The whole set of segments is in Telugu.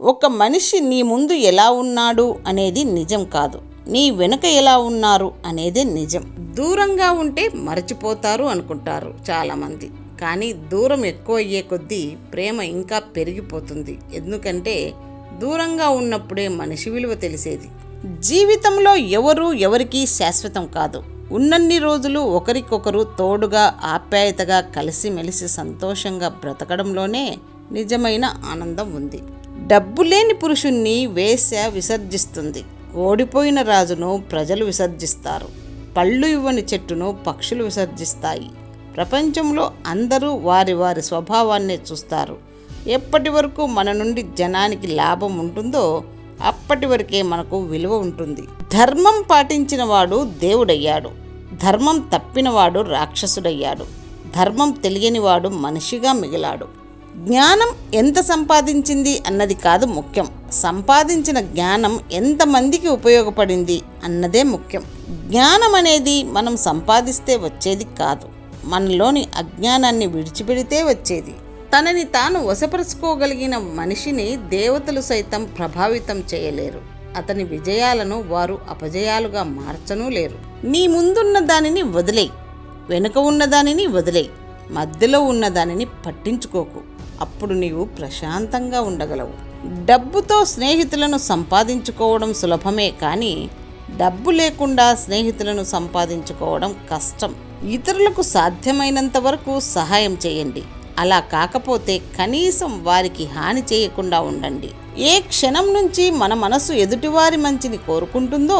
ఒక మనిషి నీ ముందు ఎలా ఉన్నాడు అనేది నిజం కాదు, నీ వెనుక ఎలా ఉన్నారు అనేదే నిజం. దూరంగా ఉంటే మరచిపోతారు అనుకుంటారు చాలామంది, కానీ దూరం ఎక్కువ అయ్యే కొద్దీ ప్రేమ ఇంకా పెరిగిపోతుంది. ఎందుకంటే దూరంగా ఉన్నప్పుడే మనిషి విలువ తెలిసేది. జీవితంలో ఎవరికి శాశ్వతం కాదు. ఉన్నన్ని రోజులు ఒకరికొకరు తోడుగా ఆప్యాయతగా కలిసిమెలిసి సంతోషంగా బ్రతకడంలోనే నిజమైన ఆనందం ఉంది. డబ్బు లేని పురుషుణ్ణి వేశ్య విసర్జిస్తుంది, ఓడిపోయిన రాజును ప్రజలు విసర్జిస్తారు, పళ్ళు ఇవ్వని చెట్టును పక్షులు విసర్జిస్తాయి. ప్రపంచంలో అందరూ వారి వారి స్వభావాన్నే చూస్తారు. ఎప్పటి వరకు మన నుండి జనానికి లాభం ఉంటుందో అప్పటి వరకే మనకు విలువ ఉంటుంది. ధర్మం పాటించిన వాడు దేవుడయ్యాడు, ధర్మం తప్పినవాడు రాక్షసుడయ్యాడు, ధర్మం తెలియనివాడు మనిషిగా మిగిలాడు. జ్ఞానం ఎంత సంపాదించింది అన్నది కాదు ముఖ్యం, సంపాదించిన జ్ఞానం ఎంతమందికి ఉపయోగపడింది అన్నదే ముఖ్యం. జ్ఞానం అనేది మనం సంపాదిస్తే వచ్చేది కాదు, మనలోని అజ్ఞానాన్ని విడిచిపెడితే వచ్చేది. తనని తాను వశపరుచుకోగలిగిన మనిషిని దేవతలు సైతం ప్రభావితం చేయలేరు. అతని విజయాలను వారు అపజయాలుగా మార్చనూ లేరు. నీ ముందున్న దానిని వదిలేయి, వెనుక ఉన్నదానిని వదిలేయి, మధ్యలో ఉన్నదానిని పట్టించుకోకు. అప్పుడు నీవు ప్రశాంతంగా ఉండగలవు. డబ్బుతో స్నేహితులను సంపాదించుకోవడం సులభమే, కానీ డబ్బు లేకుండా స్నేహితులను సంపాదించుకోవడం కష్టం. ఇతరులకు సాధ్యమైనంత వరకు సహాయం చేయండి. అలా కాకపోతే కనీసం వారికి హాని చేయకుండా ఉండండి. ఏ క్షణం నుంచి మన మనసు ఎదుటివారి మంచిని కోరుకుంటుందో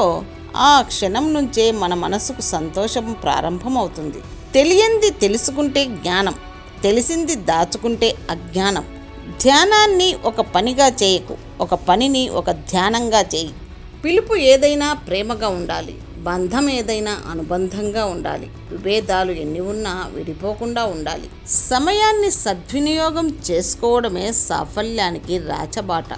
ఆ క్షణం నుంచే మన మనసుకు సంతోషం ప్రారంభమవుతుంది. తెలియంది తెలుసుకుంటే జ్ఞానం, తెలిసింది దాచుకుంటే అజ్ఞానం. ధ్యానాన్ని ఒక పనిగా చేయకు, ఒక పనిని ఒక ధ్యానంగా చేయి. పిలుపు ఏదైనా ప్రేమగా ఉండాలి, బంధం ఏదైనా అనుబంధంగా ఉండాలి. విభేదాలు ఎన్ని ఉన్నా విడిపోకుండా ఉండాలి. సమయాన్ని సద్వినియోగం చేసుకోవడమే సాఫల్యానికి రాచబాట.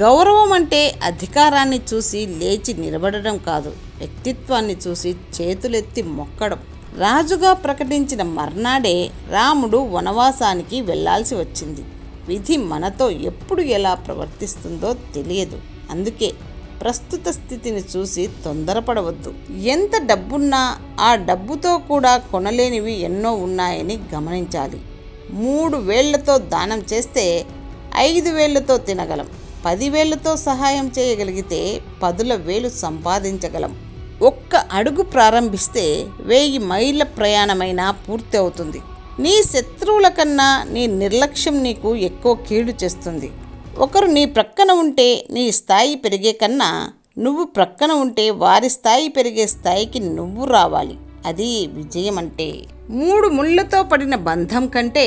గౌరవం అంటే అధికారాన్ని చూసి లేచి నిలబడడం కాదు, వ్యక్తిత్వాన్ని చూసి చేతులెత్తి మొక్కడం. రాజుగా ప్రకటించిన మర్నాడే రాముడు వనవాసానికి వెళ్లాల్సి వచ్చింది. విధి మనతో ఎప్పుడు ఎలా ప్రవర్తిస్తుందో తెలియదు. అందుకే ప్రస్తుత స్థితిని చూసి తొందరపడవద్దు. ఎంత డబ్బున్నా ఆ డబ్బుతో కూడా కొనలేనివి ఎన్నో ఉన్నాయని గమనించాలి. 3 వేళ్లతో దానం చేస్తే 5 వేళ్లతో తినగలం. 10 వేళ్లతో సహాయం చేయగలిగితే 10 వేలు సంపాదించగలం. ఒక్క అడుగు ప్రారంభిస్తే 1000 మైళ్ళ ప్రయాణమైనా పూర్తి అవుతుంది. నీ శత్రువుల కన్నా నీ నిర్లక్ష్యం నీకు ఎక్కువ కీడు చేస్తుంది. ఒకరు నీ ప్రక్కన ఉంటే నీ స్థాయి పెరిగే కన్నా నువ్వు ప్రక్కన ఉంటే వారి స్థాయి పెరిగే స్థాయికి నువ్వు రావాలి. అది విజయం అంటే. 3 ముళ్ళతో పడిన బంధం కంటే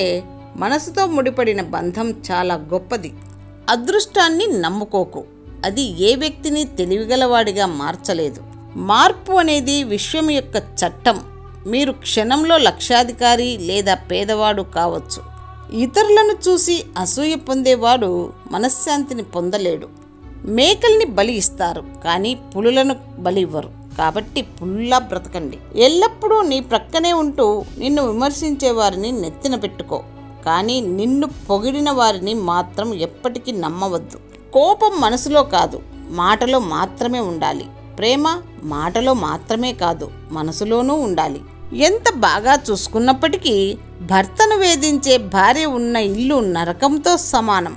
మనసుతో ముడిపడిన బంధం చాలా గొప్పది. అదృష్టాన్ని నమ్ముకోకు, అది ఏ వ్యక్తిని తెలివిగలవాడిగా మార్చలేదు. మార్పు అనేది విశ్వం యొక్క చట్టం. మీరు క్షణంలో లక్షాధికారి లేదా పేదవాడు కావచ్చు. ఇతరులను చూసి అసూయ పొందేవాడు మనశ్శాంతిని పొందలేడు. మేకల్ని బలి ఇస్తారు, కానీ పులులను బలి ఇవ్వరు. కాబట్టి పుల్లా బ్రతకండి. ఎల్లప్పుడూ నీ ప్రక్కనే ఉంటూ నిన్ను విమర్శించే వారిని నెత్తిన పెట్టుకో, కానీ నిన్ను పొగిడిన వారిని మాత్రం ఎప్పటికీ నమ్మవద్దు. కోపం మనసులో కాదు, మాటలో మాత్రమే ఉండాలి. ప్రేమ మాటలో మాత్రమే కాదు, మనసులోనూ ఉండాలి. ఎంత బాగా చూసుకున్నప్పటికీ భర్తను వేధించే భార్య ఉన్న ఇల్లు నరకంతో సమానం.